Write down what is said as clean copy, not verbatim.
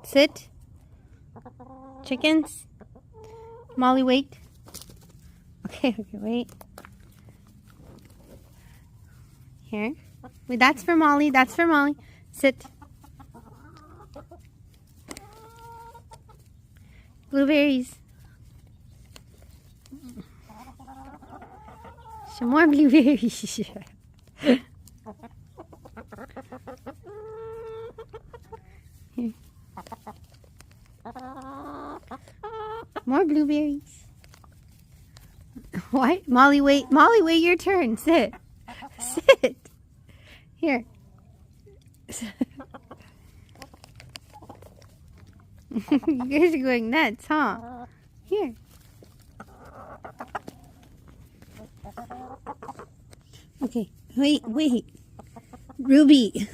Sit. Chickens. Molly, wait. Okay, wait. Here. Wait, that's for Molly. That's for Molly. Sit. Blueberries. Some more blueberries. Here. More blueberries. What? Molly, wait. Molly, wait your turn. Sit. Sit. Here. You guys are going nuts, huh? Here. Okay. Wait. Ruby.